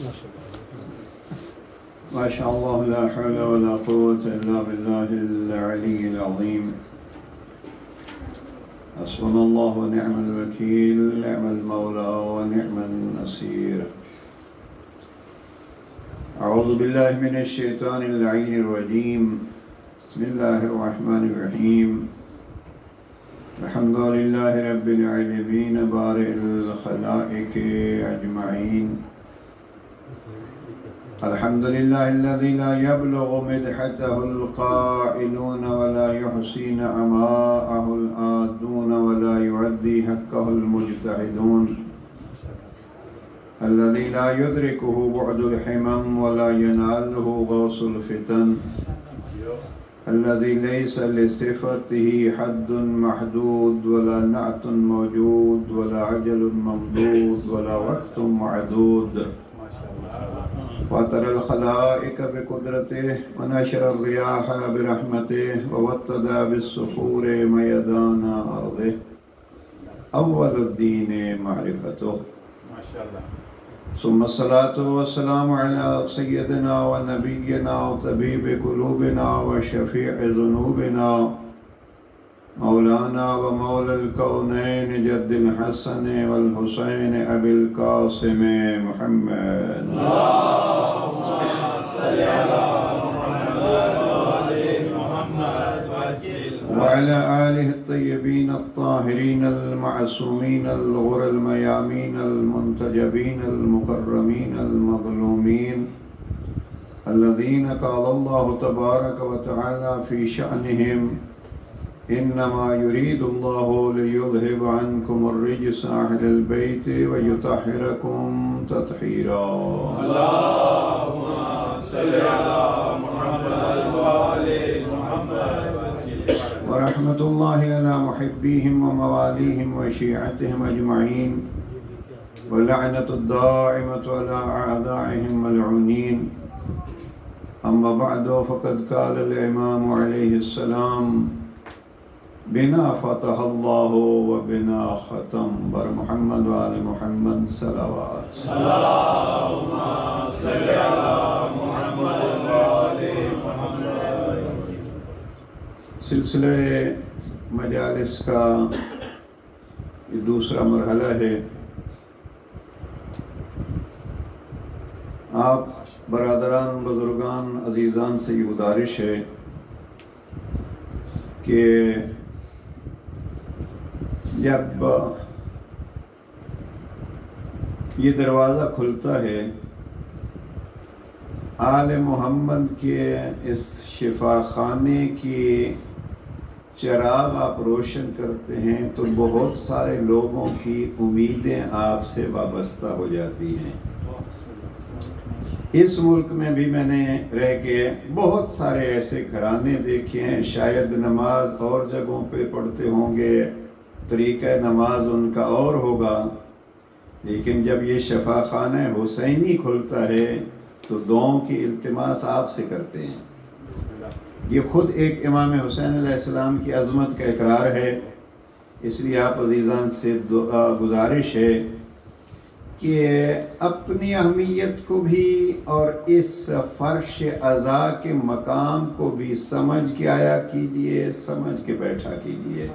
ما شاء الله لا حول ولا قوة إلا بالله العلي العظيم. حسبنا الله ونعم الوكيل، نعم المولى ونعم النصير. أعوذ بالله من الشيطان اللعين الرجيم. بسم الله الرحمن الرحيم. الحمد لله رب العالمين بارئ الخلائق أجمعين. الحمد لله الذي لا يبلغ مدحته القائلون ولا يحصي نعماءه الآدون ولا يعدي حقه المجتهدون. الذي لا يدركه بعد الحمم ولا يناله غوص الفتن. الذي ليس لصفته حد محدود ولا نعت موجود ولا عجل ممدود ولا وقت معدود. فاطر الخلائق بقدرته ونشر الرياح برحمته ووطد بالصخور ميدان أرضه. أول الدين معرفته. ثم الصلاة والسلام على سيدنا ونبينا وطبيب قلوبنا وشفيع ذنوبنا مولانا ومولى الكونين جد الحسن والحسين أبي القاسم محمد. اللهم صل على محمد وآل محمد وعلى آله الطيبين الطاهرين المعصومين الغر الميامين المنتجبين المكرمين المظلومين الذين قال الله تبارك وتعالى في شأنهم: إنما يريد الله ليذهب عنكم الرجس أهل البيت ويطهركم تطهيرا. اللهم صل على محمد وآل محمد. ورحمة الله على محبيهم ومواليهم وشيعتهم أجمعين، ولعنة الدائمة على أعدائهم ملعونين. أما بعد، فقد قال الإمام عليه السلام: بنا فتح الله وبنا ختم. بر محمد وآل محمد صلوات. اللهم صل على محمد وآل محمد. سلسلہ مجالس کا یہ دوسرا مرحلہ ہے. آپ برادران، بزرگان، عزیزان سے یہ گزارش ہے کہ جب یہ دروازہ کھلتا ہے آل محمد کے اس شفا خانے کی چراغ آپ روشن کرتے ہیں تو بہت سارے لوگوں کی امیدیں آپ سے وابستہ ہو جاتی ہیں. اس ملک میں بھی میں نے رہ کے بہت سارے ایسے گھرانے دیکھے ہیں، شاید نماز اور جگہوں پہ پڑھتے ہوں گے، طریقہ نماز ان کا اور ہوگا، لیکن جب یہ شفا خانہ حسینی کھلتا ہے تو دعاؤں کی التماس آپ سے کرتے ہیں. یہ خود ایک امام حسین علیہ السلام کی عظمت کا اقرار ہے. اس لیے آپ عزیزان سے گزارش ہے کہ اپنی اہمیت کو بھی اور اس فرش عزا کے مقام کو بھی سمجھ کے آیا کیجئے، سمجھ کے بیٹھا کیجئے.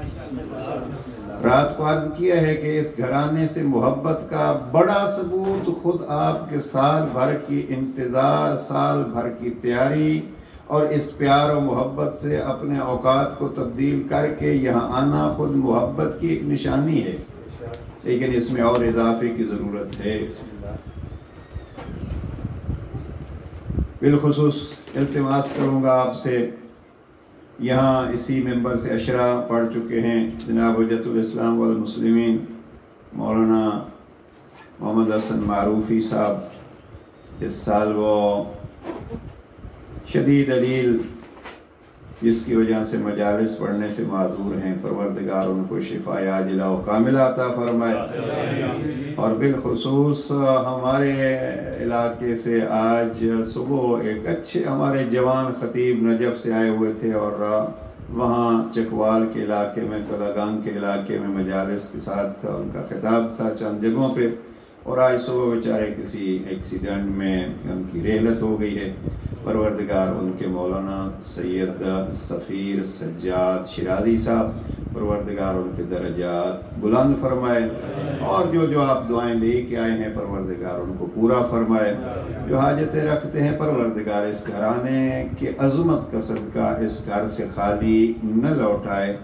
رات کو عرض کیا ہے کہ اس گھرانے سے محبت کا بڑا ثبوت خود آپ کے سال بھر کی انتظار، سال بھر کی تیاری اور اس پیار و محبت سے اپنے اوقات کو تبدیل کر کے یہاں آنا خود محبت کی ایک نشانی ہے، لیکن اس میں اور اضافے کی ضرورت ہے. بالخصوص التماس کروں گا آپ سے، یہاں اسی ممبر سے اشرا پڑھ چکے ہیں جناب حجت الاسلام والمسلمین مولانا محمد حسن معروفی صاحب. اس سال وہ شدید علیل جس کی وجہ سے مجالس پڑھنے سے معذور ہیں، پروردگار ان کو شفا عاجلہ و کاملہ عطا فرمائے. اور بالخصوص ہمارے علاقے سے آج صبح ایک اچھے ہمارے جوان خطیب نجف سے آئے ہوئے تھے، اور وہاں چکوال کے علاقے میں، کلاگانگ کے علاقے میں مجالس کے ساتھ ان کا خطاب تھا چند جگہوں پہ. اور آج صبح بیچارے کسی ایکسیڈنٹ میں ان کی رحلت ہو گئی ہے۔ پروردگار ان کے مولانا سید سفیر سجاد شیرازی صاحب، پروردگار ان کے درجات بلند فرمائے، اور جو آپ دعائیں لے کے آئے ہیں پروردگار ان کو پورا فرمائے، جو حاجتیں رکھتے ہیں پروردگار اس گھرانے کی عظمت کا صدقہ اس گھر سے خالی نہ لوٹائے،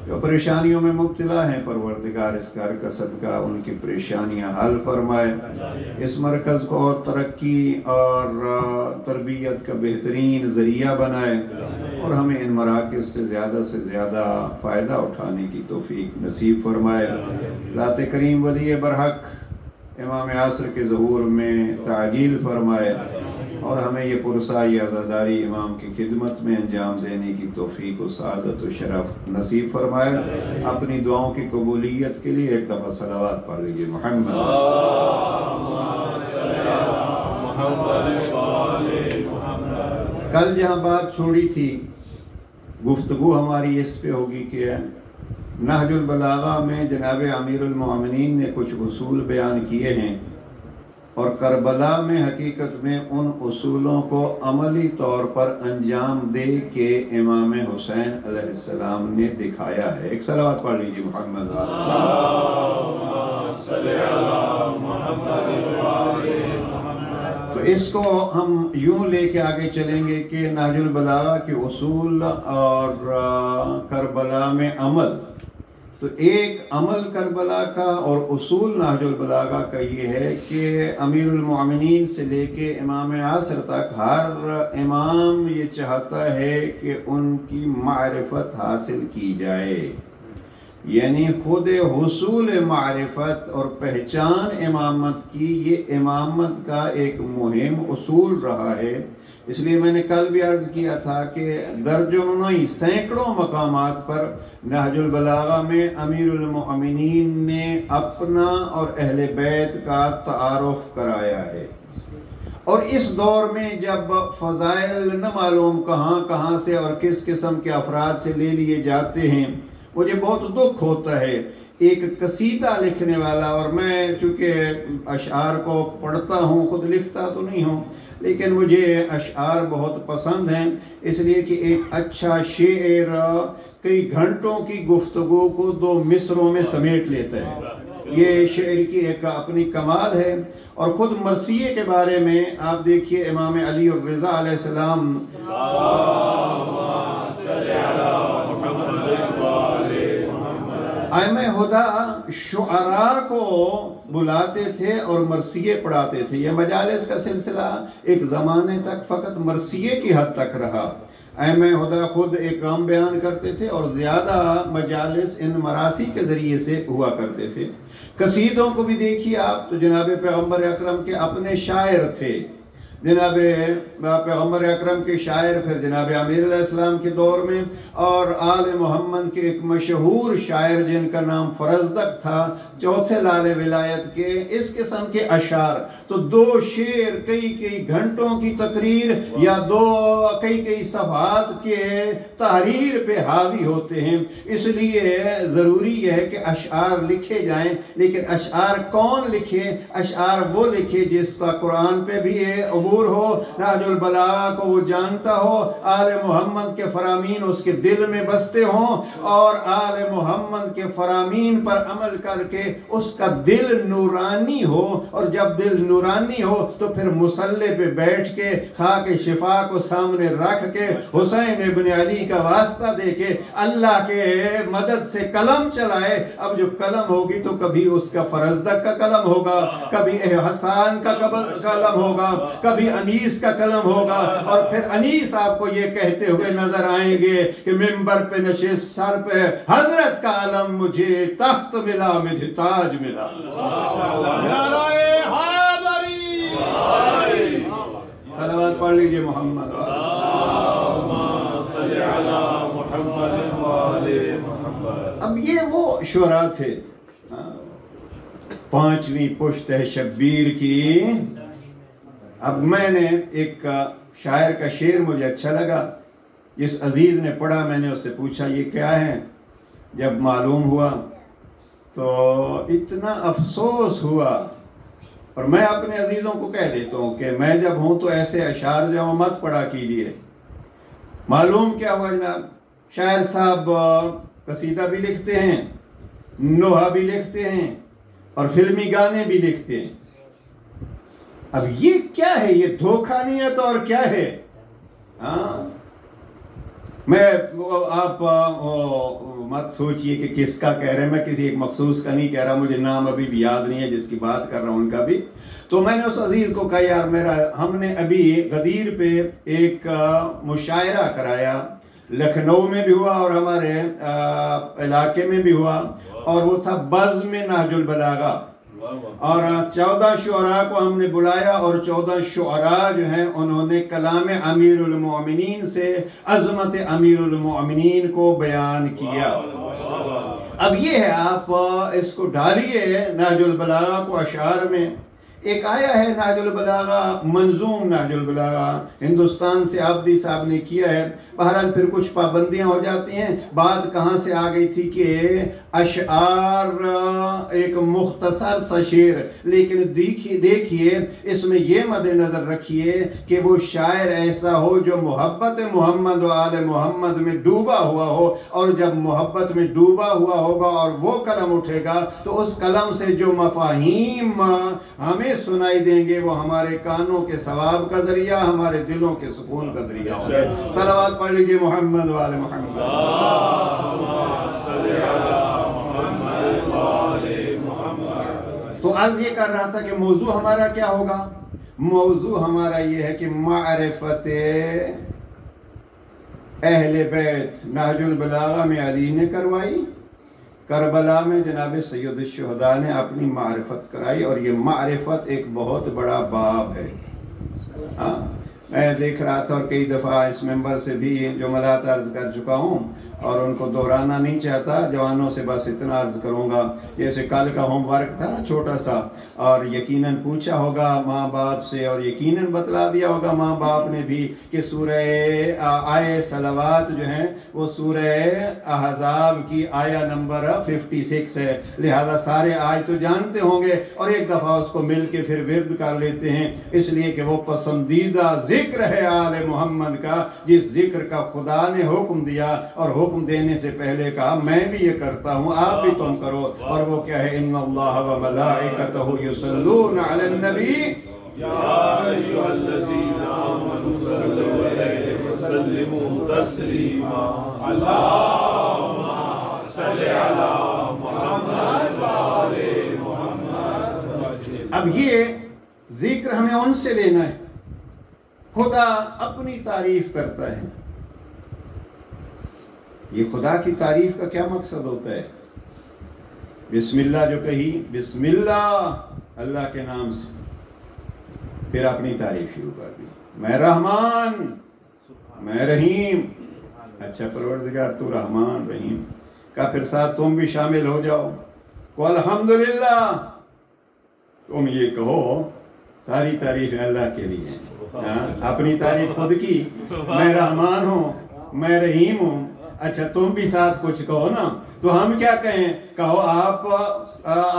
جو پریشانیوں میں مبتلا ہیں پروردگار اس گھر کا صدقہ ان کی پریشانیاں حل فرمائے، اس مرکز کو اور ترقی اور تربیت کا بہترین ذریعہ بنائے، اور ہمیں ان مراکز سے زیادہ فائدہ اٹھانے کی توفیق نصیب فرمائے۔ ذات کریم ولی برحق امام عصر کے ظہور میں تعجیل فرمائے، اور ہمیں یہ پرسائی عزاداری امام کی خدمت میں انجام دینے کی توفیق و سعادت و شرف نصیب فرمائے۔ اپنی دعاؤں کی قبولیت کے لیے ایک دفعہ صلوات پڑھ لیجئے محمد۔ کل جہاں بات چھوڑی تھی، گفتگو ہماری اس پہ ہوگی کہ نہج البلاغہ میں جناب امیر المومنین نے کچھ اصول بیان کیے ہیں، اور کربلا میں حقیقت میں ان اصولوں کو عملی طور پر انجام دے کے امام حسین علیہ السلام نے دکھایا ہے۔ ایک صلوات پڑھ لیجیے محمد۔ تو اس کو ہم یوں لے کے آگے چلیں گے کہ نہج البلاغہ کے اصول اور کربلا میں عمل، تو ایک عمل کربلا کا اور اصول نہج البلاغہ کا یہ ہے کہ امیر المومنین سے لے کے امام عصر تک ہر امام یہ چاہتا ہے کہ ان کی معرفت حاصل کی جائے، یعنی خود حصول معرفت اور پہچان امامت کی یہ امامت کا ایک مہم اصول رہا ہے۔ اس لیے میں نے کل بھی عرض کیا تھا کہ درجنوں سینکڑوں مقامات پر نہج البلاغہ میں امیر المومنین نے اپنا اور اہل بیت کا تعارف کرایا ہے، اور اس دور میں جب فضائل نہ معلوم کہاں سے اور کس قسم کے افراد سے لے لیے جاتے ہیں، مجھے بہت دکھ ہوتا ہے۔ ایک قصیدہ لکھنے والا، اور میں چونکہ اشعار کو پڑھتا ہوں، خود لکھتا تو نہیں ہوں، لیکن مجھے اشعار بہت پسند ہیں، اس لیے کہ ایک اچھا شعر کئی گھنٹوں کی گفتگو کو 2 مصروں میں سمیٹ لیتا ہے۔ یہ شعر کی ایک اپنی کمال ہے۔ اور خود مرثیے کے بارے میں آپ دیکھیے، امام علی الرضا علیہ السلام ائمہ ہدی شعراء کو بلاتے تھے اور مرثیے پڑھاتے تھے۔ یہ مجالس کا سلسلہ ایک زمانے تک فقط مرثیے کی حد تک رہا۔ ائمہ ہدی خود ایک کام بیان کرتے تھے، اور زیادہ مجالس ان مراثی کے ذریعے سے ہوا کرتے تھے۔ قصیدوں کو بھی دیکھیے آپ، تو جناب پیغمبر اکرم کے اپنے شاعر تھے، جناب پیغمبر اکرم کے شاعر، پھر جناب امیر علیہ السلام کے دور میں، اور آل محمد کے ایک مشہور شاعر جن کا نام فرزدق تھا، چوتھے لال ولایت کے، اس قسم کے اشعار۔ تو 2 شعر کئی گھنٹوں کی تقریر یا کئی صفحات کے تحریر پہ حاوی ہوتے ہیں۔ اس لیے ضروری یہ ہے کہ اشعار لکھے جائیں، لیکن اشعار کون لکھے؟ اشعار وہ لکھے جس کا قرآن پہ بھی عبور ہو، نہج البلاغہ کو وہ جانتا ہو، آل محمد کے فرامین اس کے دل میں بستے ہوں، اور آل محمد کے فرامین پر عمل کر کے اس کا دل نورانی ہو، اور جب دل نورانی ہو تو پھر مصلی پہ بیٹھ کے خاک شفا کو سامنے رکھ کے حسین ابن علی کا واسطہ دے کے اللہ کے مدد سے قلم چلائے۔ اب جو قلم ہوگی تو کبھی اس کا فرزدق کا قلم ہوگا، کبھی حسان کا قلم ہوگا، کبھی انیس کا قلم ہوگا، اور پھر انیس آپ کو یہ کہتے ہوئے نظر آئیں گے کہ منبر پہ نشست سر پہ حضرت کا علم، مجھے تخت ملا مجھے تاج ملا۔ صلوات پڑھ لیجئے محمد۔ اب یہ وہ شعراء تھے، 5ویں پشت ہے شبیر کی۔ اب میں نے ایک شاعر کا شعر مجھے اچھا لگا، جس عزیز نے پڑھا، میں نے اس سے پوچھا یہ کیا ہے؟ جب معلوم ہوا تو اتنا افسوس ہوا اور میں اپنے عزیزوں کو کہہ دیتا ہوں کہ میں جب ہوں تو ایسے اشعار جو مت پڑھا کیجیے. معلوم کیا ہوا جناب، شاعر صاحب قصیدہ بھی لکھتے ہیں، نوحہ بھی لکھتے ہیں، اور فلمی گانے بھی لکھتے ہیں. اب یہ کیا ہے؟ یہ دھوکہ نہیں ہے تو اور کیا ہے؟ میں آپ مت سوچئے کہ کس کا کہہ رہے ہیں، میں کسی ایک مخصوص کا نہیں کہہ رہا، مجھے نام ابھی بھی یاد نہیں ہے جس کی بات کر رہا ہوں ان کا بھی. تو میں نے اس عزیز کو کہا یار ہم نے ابھی غدیر پہ ایک مشاعرہ کرایا، لکھنؤ میں بھی ہوا اور ہمارے علاقے میں بھی ہوا، اور وہ تھا بزم نہج البلاغہ، اور 14 شعراء کو ہم نے بلایا، اور 14 شعراء جو ہیں انہوں نے کلام امیر المؤمنین سے عظمت امیر المؤمنین کو بیان کیا. اب یہ ہے، آپ اس کو ڈالیے نہج البلاغہ کو اشعار میں. ایک آیا ہے نہج البلاغہ، منظوم نہج البلاغہ، ہندوستان سے عابدی صاحب نے کیا ہے. بہرحال پھر کچھ پابندیاں ہو جاتی ہیں. بات کہاں سے آ گئی تھی کہ اشعار ایک مختصر سا شعر، لیکن دیکھیے اس میں یہ مد نظر رکھیے کہ وہ شاعر ایسا ہو جو محبت محمد و آل محمد میں ڈوبا ہوا ہو، اور جب محبت میں ڈوبا ہوا ہوگا اور وہ قلم اٹھے گا تو اس قلم سے جو مفاہیم ہمیں سنائی دیں گے وہ ہمارے کانوں کے ثواب کا ذریعہ، ہمارے دلوں کے سکون کا ذریعہ ہوگا. صلوات پڑھ لیجئے محمد و آل محمد. تو عرض یہ کر رہا تھا کہ موضوع ہمارا کیا ہوگا؟ موضوع ہمارا یہ ہے کہ معرفت اہل بیت. نہج البلاغہ میں علی نے کروائی، کربلا میں جناب سید الشہداء نے اپنی معرفت کرائی، اور یہ معرفت ایک بہت بڑا باب ہے. میں دیکھ رہا تھا اور کئی دفعہ اس ممبر سے بھی جملات عرض کر چکا ہوں اور ان کو دہرانا نہیں چاہتا. جوانوں سے بس اتنا عرض کروں گا، جیسے کل کا ہوم ورک تھا نا چھوٹا سا، اور یقیناً پوچھا ہوگا ماں باپ سے، اور یقیناً بتلا دیا ہوگا ماں باپ نے بھی کہ سورہ آیہ صلوات جو ہیں وہ سورہ احزاب کی آیہ نمبر 56 ہے. لہذا سارے آیت تو جانتے ہوں گے، اور ایک دفعہ اس کو مل کے پھر ورد کر لیتے ہیں، اس لیے کہ وہ پسندیدہ ذکر ہے آل محمد کا، جس ذکر کا خدا نے حکم دیا، اور حکم دینے سے پہلے کہا میں بھی یہ کرتا ہوں آپ بھی تم کرو. اور وہ کیا ہے؟ ان اللہ و ملائکتہ یصلون علی النبی یا ایھا الذین آمنوا صلوا علیہ وسلموا تسلیما. اللہم صل علی محمد و آل محمد. اب یہ ذکر ہمیں ان سے لینا ہے. خدا اپنی تعریف کرتا ہے. یہ خدا کی تعریف کا کیا مقصد ہوتا ہے؟ بسم اللہ جو کہی، بسم اللہ اللہ کے نام سے، پھر اپنی تعریف شروع کر دی. میں رحمان، میں رحیم. اچھا پروردگار تو رحمان رحیم کا، پھر ساتھ تم بھی شامل ہو جاؤ. کو الحمدللہ، تم یہ کہو ساری تعریف اللہ کے لیے. اپنی تعریف خود کی، میں رحمان ہوں، میں رحیم ہوں. اچھا تم بھی ساتھ کچھ کہو نا، تو ہم کیا کہیں؟ کہو آپ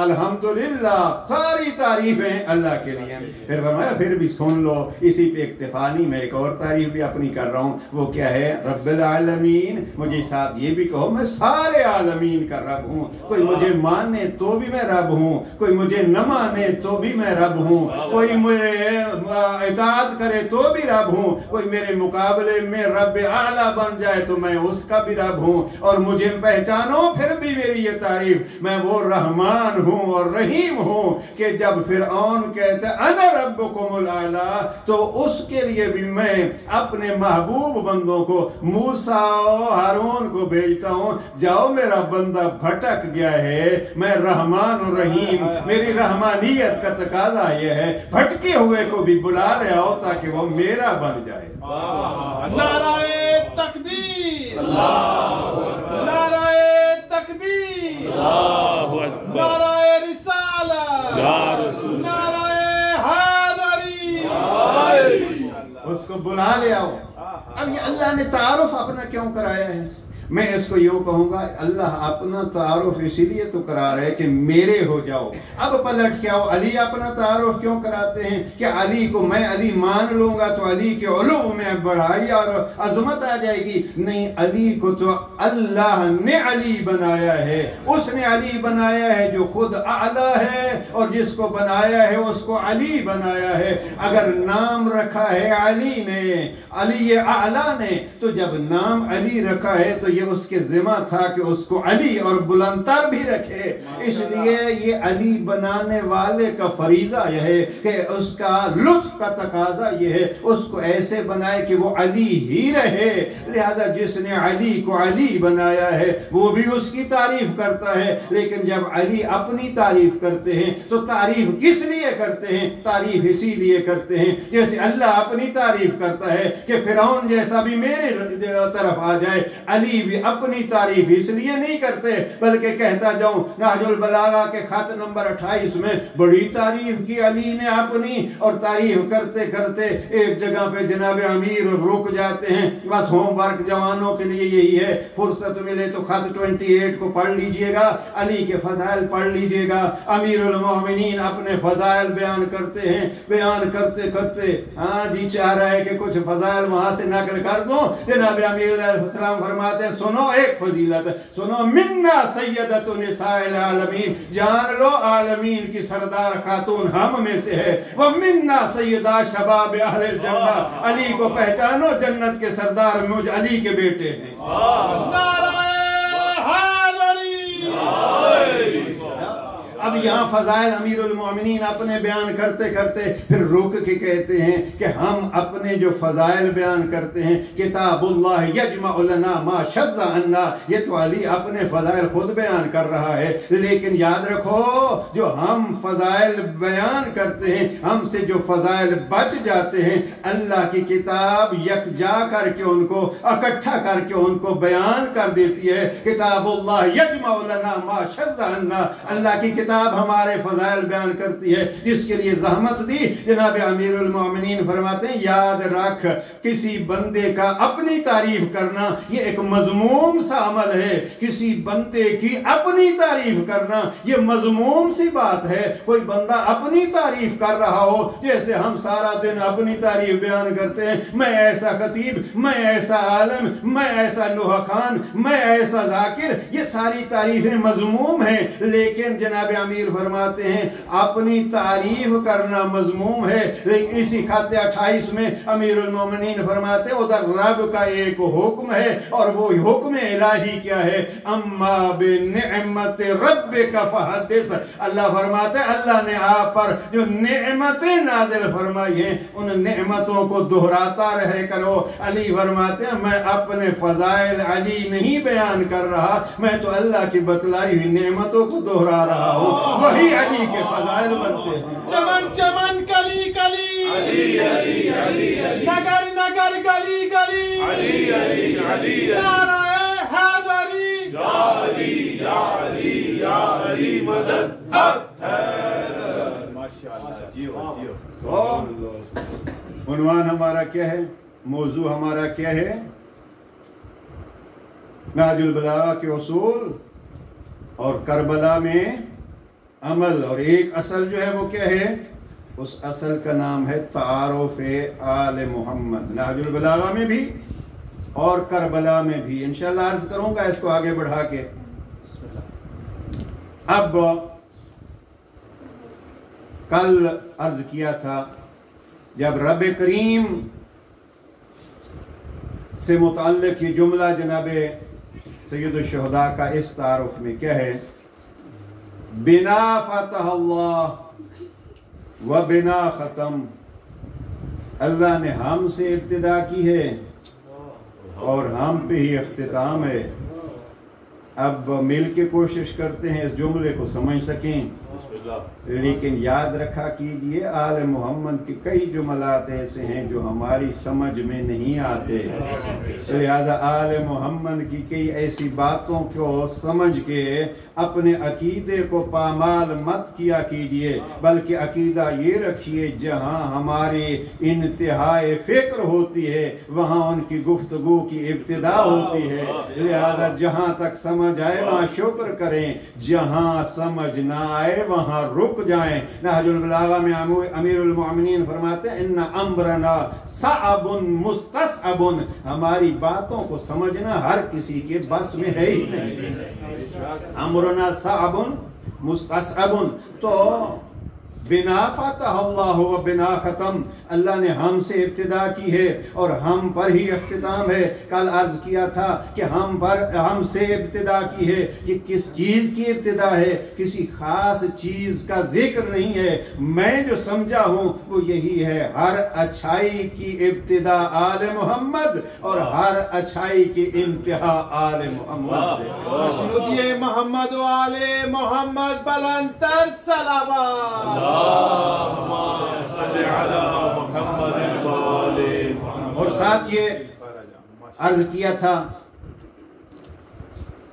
الحمدللہ، ساری تعریفیں اللہ کے لیے. پھر فرمایا پھر بھی سن لو، اسی پہ اکتفا نہیں، میں ایک اور تعریف بھی اپنی کر رہا ہوں. وہ کیا ہے؟ رب العالمین. مجھے ساتھ یہ بھی کہو میں سارے عالمین کا رب ہوں. کوئی مجھے مانے تو بھی میں رب ہوں، کوئی مجھے نہ مانے تو بھی میں رب ہوں، کوئی میرے اطاعت کرے تو بھی رب ہوں، کوئی میرے مقابلے میں رب اعلیٰ بن جائے تو میں اس کا بھی رب ہوں. اور مجھے پہچانو پھر بھی میری یہ تعریف، میں وہ رحمان ہوں اور رحیم ہوں کہ جب فرعون کہتا ہے انا ربکم الاعلیٰ، تو اس کے لیے بھی میں اپنے محبوب بندوں کو موسیٰ و ہارون کو بھیجتا ہوں، جاؤ میرا بندہ بھٹک گیا ہے، میں رحمان و رحیم، میری رحمانیت کا تقاضا یہ ہے بھٹکے ہوئے کو بھی بلا لے آؤ تاکہ وہ میرا بن جائے. نعرہ تکبیر، نعرہ تکبیر، نعرہ رسالہ، نعرہ حیدری. اس کو بلا لے آؤ. اب یہ اللہ نے تعارف اپنا کیوں کرایا ہے؟ میں اس کو یوں کہوں گا، اللہ اپنا تعارف اسی لیے تو کرا رہے کہ میرے ہو جاؤ۔ اب پلٹ کے آؤ، علی اپنا تعارف کیوں کراتے ہیں کہ علی کو میں علی مان لوں گا تو علی کے علو میں بڑھائی اور عظمت آ جائے گی۔ نہیں، علی کو تو اللہ نے علی بنایا ہے، اس نے علی بنایا ہے جو خود اعلیٰ ہے، اور جس کو بنایا ہے اس کو علی بنایا ہے۔ اگر نام رکھا ہے علی نے، علی اعلیٰ نے، تو جب نام علی رکھا ہے تو یہ اس کے ذمہ تھا کہ اس کو علی اور بلندتر بھی رکھے۔ اس لیے یہ علی بنانے والے کا فریضہ یہ ہے کہ اس کا لطف کا تقاضا یہ ہے اس کو ایسے بنائے کہ وہ علی ہی رہے۔ لہذا جس نے علی کو علی بنایا ہے وہ بھی اس کی تعریف کرتا ہے، لیکن جب علی اپنی تعریف کرتے ہیں تو تعریف کس لیے کرتے ہیں؟ تعریف اسی لیے کرتے ہیں جیسے اللہ اپنی تعریف کرتا ہے کہ فرعون جیسا بھی میرے طرف آ جائے۔ علی بھی اپنی تعریف اس لیے نہیں کرتے بلکہ کہتا جاؤں، نہج البلاغہ کے خط نمبر 28 میں بڑی تعریف کی علی نے اپنی، اور تعریف کرتے کرتے ایک جگہ پہ جناب امیر رک جاتے ہیں۔ بس ہوم ورک جوانوں کے لیے یہی ہے، فرصت ملے تو خط 28 کو پڑھ لیجئے گا، علی کے فضائل پڑھ لیجئے گا۔ امیر المومنین اپنے فضائل بیان کرتے ہیں، بیان کرتے کرتے ہاں جی چاہ رہا ہے کہ کچھ فضائل وہاں سے نقل کر دوں۔ جناب امیر علیہ السلام فرماتے ہیں سنو ایک فضیلت، سنو، منا سیدت نساء العالمین، جان لو عالمین کی سردار خاتون ہم میں سے ہے، ومنا سیدہ شباب اہل الجنہ، علی کو پہچانو جنت کے سردار مجھ علی کے بیٹے ہیں۔ نعرہ حیدری! اب یہاں فضائل امیر المومنین اپنے بیان کرتے کرتے پھر رک کے کہتے ہیں کہ ہم اپنے جو فضائل بیان کرتے ہیں، کتاب اللہ یجمع لنا ما شذ عنا، یہ تو علی اپنے فضائل خود بیان کر رہا ہے، لیکن یاد رکھو جو ہم فضائل بیان کرتے ہیں، ہم سے جو فضائل بچ جاتے ہیں، اللہ کی کتاب یکجا کر کے ان کو اکٹھا کر کے ان کو بیان کر دیتی ہے۔ کتاب اللہ یجمع لنا ما شذ عنا، اللہ کی کتاب ہمارے فضائل بیان کرتی ہے۔ جس کے لیے زحمت دی جناب امیر المومنین فرماتے ہیں یاد رکھ، کسی بندے کا اپنی تعریف کرنا یہ ایک مذموم سا عمل ہے، کسی بندے کی اپنی تعریف کرنا یہ مذموم سی بات ہے۔ کوئی بندہ اپنی تعریف کر رہا ہو، جیسے ہم سارا دن اپنی تعریف بیان کرتے ہیں، میں ایسا خطیب، میں ایسا عالم، میں ایسا نوح خان، میں ایسا ذاکر، یہ ساری تعریفیں مذموم ہیں۔ لیکن جناب امیر فرماتے ہیں اپنی تعریف کرنا مذموم ہے، لیکن اسی خط 28 میں امیر المومنین فرماتے ہیں ادھر رب کا ایک حکم ہے، اور وہ حکم الہی کیا ہے؟ اما بنعمت ربک فحدث، اللہ فرماتے ہیں اللہ نے آپ پر جو نعمتیں نازل فرمائی ہیں ان نعمتوں کو دہراتا رہے کرو۔ علی فرماتے ہیں میں اپنے فضائل علی نہیں بیان کر رہا، میں تو اللہ کی بتلائی ہوئی نعمتوں کو دہرا رہا ہوں، وہی علی کے فضائل بنتے ہیں۔ چمن چمن کلی کلی، علی علی علی علی، نگر نگر گلی گلی، علی علی علی، نعرہ حیدری، یا علی یا علی یا علی مدد حیدر۔ ماشاءاللہ، جیو جیو۔ عنوان ہمارا کیا ہے؟ موضوع ہمارا کیا ہے؟ نہج البلاغہ کے اصول اور کربلا میں عمل، اور ایک اصل جو ہے وہ کیا ہے؟ اس اصل کا نام ہے تعارف آل محمد، نہج البلاغہ میں بھی اور کربلا میں بھی۔ انشاءاللہ عرض کروں گا اس کو آگے بڑھا کے۔ اب کل عرض کیا تھا جب رب کریم سے متعلق یہ جملہ جناب سید الشہداء کا اس تعارف میں کیا ہے؟ بنا فتح اللہ و بنا ختم، اللہ نے ہم سے ابتدا کی ہے اور ہم پہ ہی اختتام ہے۔ اب مل کے کوشش کرتے ہیں اس جملے کو سمجھ سکیں، لیکن یاد رکھا کیجئے آل محمد کے کئی جملات ایسے ہیں جو ہماری سمجھ میں نہیں آتے، لہذا آل محمد کی کئی ایسی باتوں کو سمجھ کے اپنے عقیدے کو پامال مت کیا کیجئے، بلکہ عقیدہ یہ رکھیے جہاں ہماری انتہائی فکر ہوتی ہے وہاں ان کی گفتگو کی ابتدا ہوتی ہے، لہذا جہاں تک سمجھ آئے وہاں شکر کریں، جہاں سمجھ نہ آئے وہاں رک جائیں۔ نہج البلاغہ میں امیر المؤمنین فرماتے ہیں ان امرنا صعب مستصعب، ہماری باتوں کو سمجھنا ہر کسی کے بس میں ہے ہی نہیں۔ امرنا صعب مستصعب، تو بنا فتح اللہ و بنا ختم، اللہ نے ہم سے ابتدا کی ہے اور ہم پر ہی اختتام ہے۔ کل عرض کیا تھا کہ ہم سے ابتدا کی ہے، یہ کس چیز کی ابتدا ہے؟ کسی خاص چیز کا ذکر نہیں ہے، میں جو سمجھا ہوں وہ یہی ہے، ہر اچھائی کی ابتدا آل محمد اور ہر اچھائی کی انتہا آل محمد سے۔ خوشنودی محمد و آل محمد بلندتر صلوات۔ اور ساتھ یہ عرض کیا تھا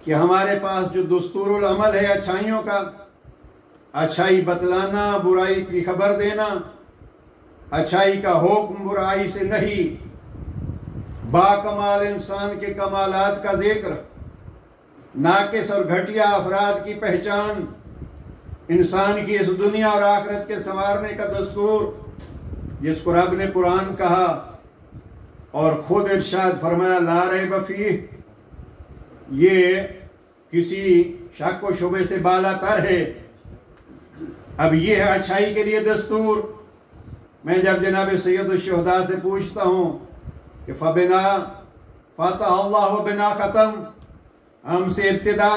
کہ ہمارے پاس جو دستور العمل ہے اچھائیوں کا، اچھائی بتلانا، برائی کی خبر دینا، اچھائی کا حکم، برائی سے نہیں، با کمال انسان کے کمالات کا ذکر، ناقص اور گھٹیا افراد کی پہچان، انسان کی اس دنیا اور آخرت کے سنوارنے کا دستور جس کو رب نے قرآن کہا اور خود ارشاد فرمایا لا ریب فیہ، یہ کسی شک و شبے سے بالا تر ہے۔ اب یہ ہے اچھائی کے لیے دستور۔ میں جب جناب سید الشہداء سے پوچھتا ہوں کہ فبنا فتح اللہ و بنا ختم، ہم سے ابتدا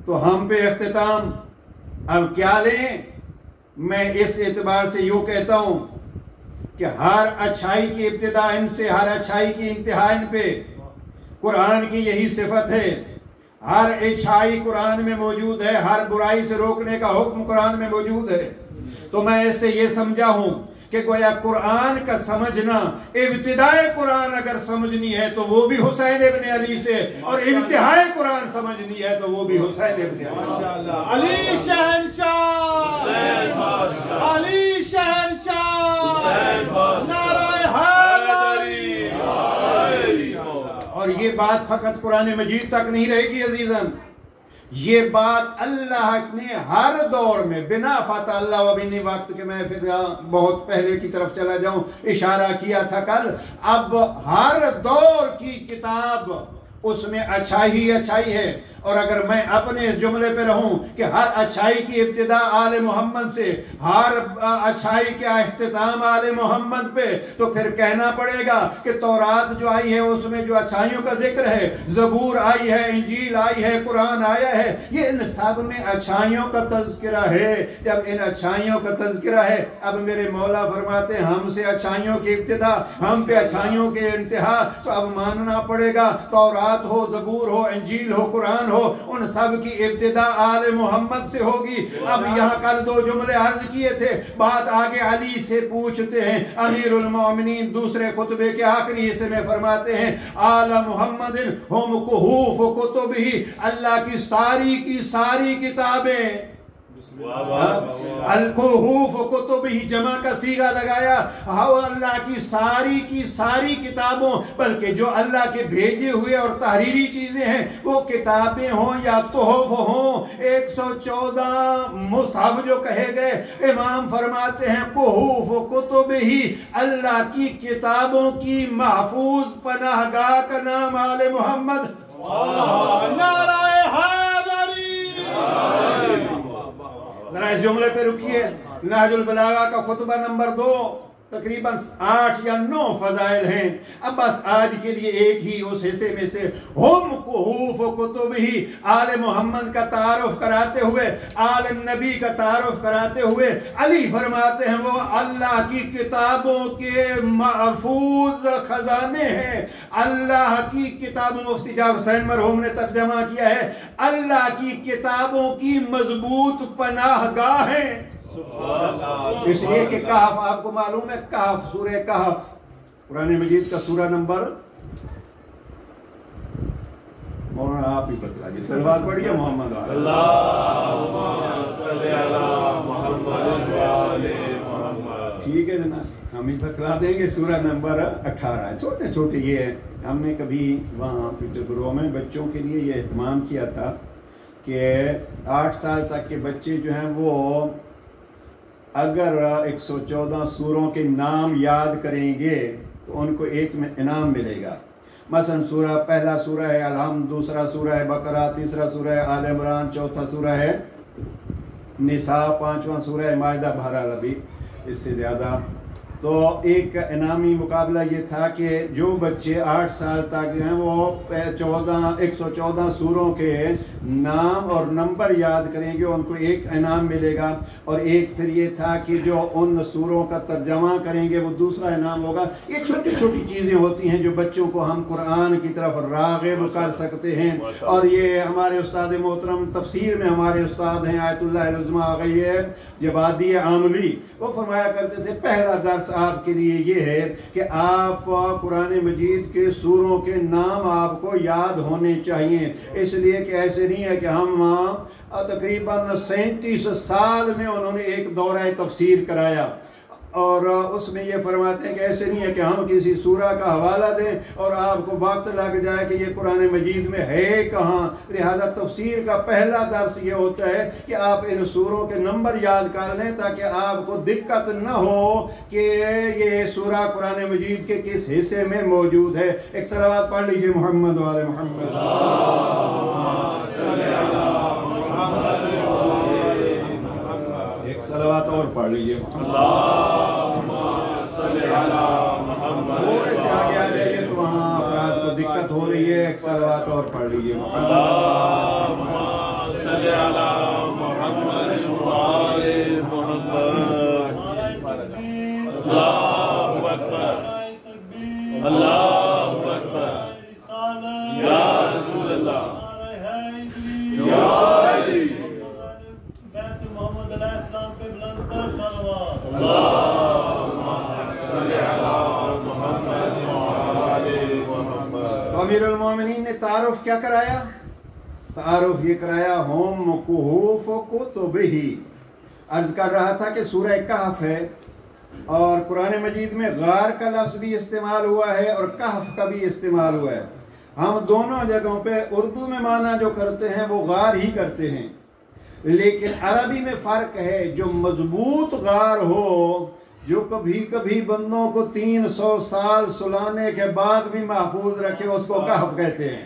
تو ہم پہ اختتام، اب کیا لیں؟ میں اس اعتبار سے یوں کہتا ہوں کہ ہر اچھائی کی ابتدا ان سے، ہر اچھائی کی انتہا ان پہ۔ قرآن کی یہی صفت ہے، ہر اچھائی قرآن میں موجود ہے، ہر برائی سے روکنے کا حکم قرآن میں موجود ہے۔ تو میں اس سے یہ سمجھا ہوں کہ گویا قرآن کا سمجھنا، ابتدائے قرآن اگر سمجھنی ہے تو وہ بھی حسین ابن علی سے، اور انتہائے قرآن سمجھنی ہے تو وہ بھی حسین ابن علی۔ علی شہنشاہ، علی شہنشاہ، نعرہ حیدری۔ اور یہ بات فقط قرآن مجید تک نہیں رہے گی عزیزاً، یہ بات اللہ نے ہر دور میں بنا فتح اللہ و بنی وقت کے، میں پھر بہت پہلے کی طرف چلا جاؤں، اشارہ کیا تھا کل، اب ہر دور کی کتاب اس میں اچھائی ہی اچھائی ہے۔ اور اگر میں اپنے اس جملے پہ رہوں کہ ہر اچھائی کی ابتدا آل محمد سے، ہر اچھائی کا اختتام آل محمد پہ، تو پھر کہنا پڑے گا کہ تورات جو آئی ہے اس میں جو اچھائیوں کا ذکر ہے، زبور آئی ہے، انجیل آئی ہے، قرآن آیا ہے، یہ ان سب میں اچھائیوں کا تذکرہ ہے۔ جب ان اچھائیوں کا تذکرہ ہے، اب میرے مولا فرماتے ہیں ہم سے اچھائیوں کی ابتدا، ہم پہ اچھائیوں کی انتہا، تو اب ماننا پڑے گا تورات ہو، زبور ہو، انجیل ہو، قرآن ہو، ان سب کی ابتدا آل محمد سے ہوگی۔ اب یہاں کل دو جملے عرض کیے تھے، بات آگے علی سے پوچھتے ہیں۔ امیر المومنین دوسرے خطبے کے آخری حصے میں فرماتے ہیں آل محمد ہم کہوف کتبہ، اللہ کی ساری کتابیں، الکہوف کتب ہی جمع کا صیغہ لگایا، اللہ کی ساری کتابوں، بلکہ جو اللہ کے بھیجے ہوئے اور تحریری چیزیں ہیں وہ کتابیں ہوں یا تحف ہوں، 114 مصحف جو کہے گئے، امام فرماتے ہیں کہوف کتب ہی، اللہ کی کتابوں کی محفوظ پناہ گاہ کا نام آل محمد۔ نعرہ حیدری۔ ذرا اس جملے پہ رکیے۔ نہج البلاغہ کا خطبہ نمبر 2 تقریباً 8 یا 9 فضائل ہیں، اب بس آج کے لیے ایک ہی اس حصے میں سے ہم کہوف کتب ہی، آل محمد کا تعارف کراتے ہوئے، آل نبی کا تعارف کراتے ہوئے علی فرماتے ہیں وہ اللہ کی کتابوں کے محفوظ خزانے ہیں، اللہ کی کتابوں، مفتی جعفر حسین مرحوم نے ترجمہ کیا ہے، اللہ کی کتابوں کی مضبوط پناہ گاہ ہیں۔ اس لیے کہ کہف، آپ کو معلوم ہے کہف، سورہ کہف قرآن مجید کا سورہ نمبر مولانا آپ ہی بتلا دیجیے، صلوات پڑھیے محمد والے۔ ٹھیک ہے جناب، ہم ہی بتلا دیں گے۔ سورہ نمبر 18 ہے، چھوٹے چھوٹے یہ ہے۔ ہم نے کبھی وہاں فکر گروہ میں بچوں کے لیے یہ اہتمام کیا تھا کہ 8 سال تک کے بچے جو ہیں وہ اگر 114 سوروں کے نام یاد کریں گے تو ان کو ایک انعام ملے گا۔ مثلا پہلا سورہ ہے الحمد، دوسرا سورہ ہے بقرہ، تیسرا سورہ ہے آل عمران، چوتھا سورہ ہے نساء، پانچواں سورہ ہے مائدہ، بہرحال ابھی اس سے زیادہ۔ تو ایک انعامی مقابلہ یہ تھا کہ جو بچے 8 سال تک جو ہیں وہ 114 سوروں کے نام اور نمبر یاد کریں گے ان کو ایک انعام ملے گا، اور ایک پھر یہ تھا کہ جو ان سوروں کا ترجمہ کریں گے وہ دوسرا انعام ہوگا۔ یہ چھوٹی چھوٹی چیزیں ہوتی ہیں جو بچوں کو ہم قرآن کی طرف راغب کر سکتے ہیں۔ اور یہ ہمارے استاد محترم تفسیر میں ہمارے استاد ہیں آیت اللہ العظمیٰ غیب جوادی عاملی، وہ فرمایا کرتے تھے پہلا درس آپ کے لیے یہ ہے کہ آپ قرآن مجید کے سوروں کے نام آپ کو یاد ہونے چاہیے، اس لیے کہ ایسے نہیں ہے کہ ہم تقریباً 37 سال میں انہوں نے ایک دورہ تفسیر کرایا، اور اس میں یہ فرماتے ہیں کہ ایسے نہیں ہے کہ ہم کسی سورہ کا حوالہ دیں اور آپ کو وقت لگ جائے کہ یہ قرآن مجید میں ہے کہاں۔ لہذا تفسیر کا پہلا درس یہ ہوتا ہے کہ آپ ان سوروں کے نمبر یاد کر لیں تاکہ آپ کو دقت نہ ہو کہ یہ سورہ قرآن مجید کے کس حصے میں موجود ہے۔ ایک صلوات پڑھ لیجئے محمد وعلی محمد۔ ایک صلوات اور پڑھ لیجئے تھوڑے سے آگے آ جائیے تو وہاں افراد کو دقت ہو رہی ہے۔ ایک صلوات اور پڑھ لیجئے امیر المومنین نے تعارف کیا کرایا؟ تعارف یہ کرایا ہم کہوف کتبہ۔ عرض کر رہا تھا کہ سورہ کہف ہے اور قرآن مجید میں غار کا لفظ بھی استعمال ہوا ہے اور کہف کا بھی استعمال ہوا ہے۔ ہم دونوں جگہوں پہ اردو میں معنی جو کرتے ہیں وہ غار ہی کرتے ہیں، لیکن عربی میں فرق ہے۔ جو مضبوط غار ہو، جو کبھی کبھی بندوں کو 300 سال سلانے کے بعد بھی محفوظ رکھے، اس کو کہف کہتے ہیں۔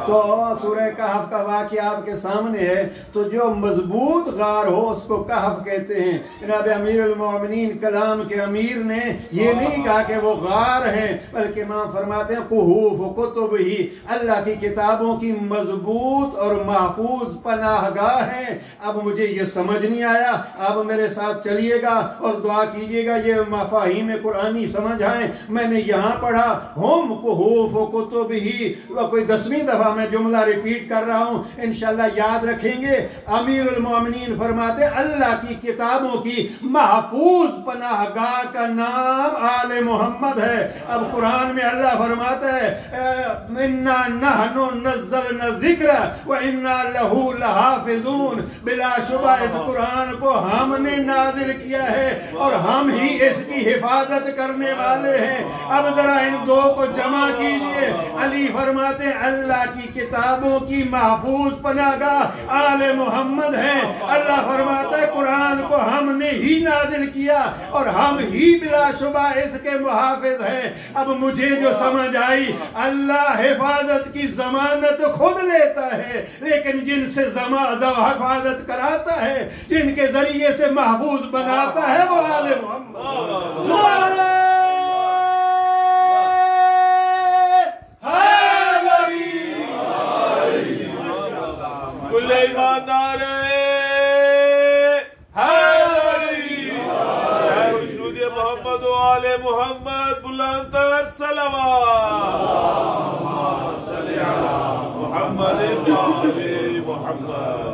تو سورہ کہف کا واقعہ آپ کے سامنے ہے، تو جو مضبوط غار ہو اس کو کہف کہتے ہیں۔ جناب امیر المومنین کلام کے امیر نے یہ نہیں کہا کہ وہ غار ہیں، بلکہ امام فرماتے ہیں کہوف کتب ہی، اللہ کی کتابوں کی مضبوط اور محفوظ پناہ گاہ ہیں۔ اب مجھے یہ سمجھ نہیں آیا، اب میرے ساتھ چلیے گا اور دعا کیجئے گا یہ مفاہیم قرآنی سمجھ آئیں۔ میں نے یہاں پڑھا ہم کہوف کتب ہی، کوئی 10ویں دفعہ میں جملہ ریپیٹ کر رہا ہوں، انشاءاللہ یاد رکھیں گے۔ امیر المومنین فرماتے اللہ کی کتابوں کی محفوظ پناہ گاہ کا نام آل محمد ہے۔ اب قرآن میں اللہ فرماتا ہے اِنَّا نَحْنُ نَزَّلْنَا الذِّكْرَ وَإِنَّا لَهُ لَحَافِظُونَ۔ بلا شبہ اس قرآن کو ہم نے نازل کیا ہے اور ہم ہی اس کی حفاظت کرنے والے ہیں۔ اب ذرا ان دو کو جمع کیجئے۔ علی فرماتے ہیں اللہ کی کتابوں کی محفوظ پناہ گاہ آل محمد ہے۔ اللہ فرماتا ہے قرآن کو ہم نے ہی نازل کیا اور ہم ہی بلا شبہ اس کے محافظ ہیں۔ اب مجھے جو سمجھ آئی، اللہ حفاظت کی ضمانت خود لیتا ہے، لیکن جن سے حفاظت کراتا ہے، جن کے ذریعے سے محفوظ بناتا ہے، وہ آل محمد۔ کل ایماندار محمد و آل محمد، بلندر صلوات محمد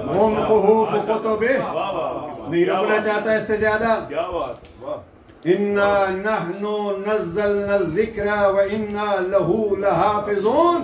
ہم کہوف کتب، نہیں رکنا چاہتا اس سے زیادہ۔ کیا بات، اِنَّا نَحْنُ نَزَّلْنَا الذِّكْرَ وَإِنَّا لَهُ لَحَافِظُونَ۔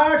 8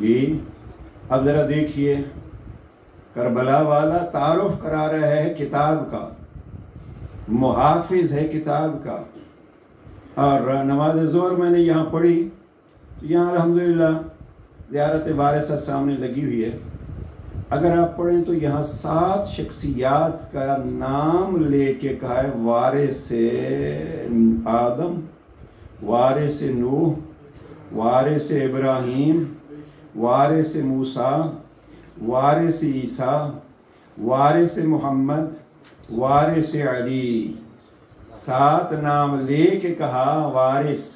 جی اب ذرا دیکھیے، کربلا والا تعارف کرا رہا ہے کتاب کا، محافظ ہے کتاب کا. اور نماز ظہر میں نے یہاں پڑھی، یہاں الحمدللہ زیارت وارثہ سامنے لگی ہوئی ہے. اگر آپ پڑھیں تو یہاں 7 شخصیات کا نام لے کے کہا ہے: وارث آدم، وارث نوح، وارث ابراہیم، وارث موسیٰ، وارث عیسیٰ، وارث محمد، وارث علی. 7 نام لے کے کہا وارث.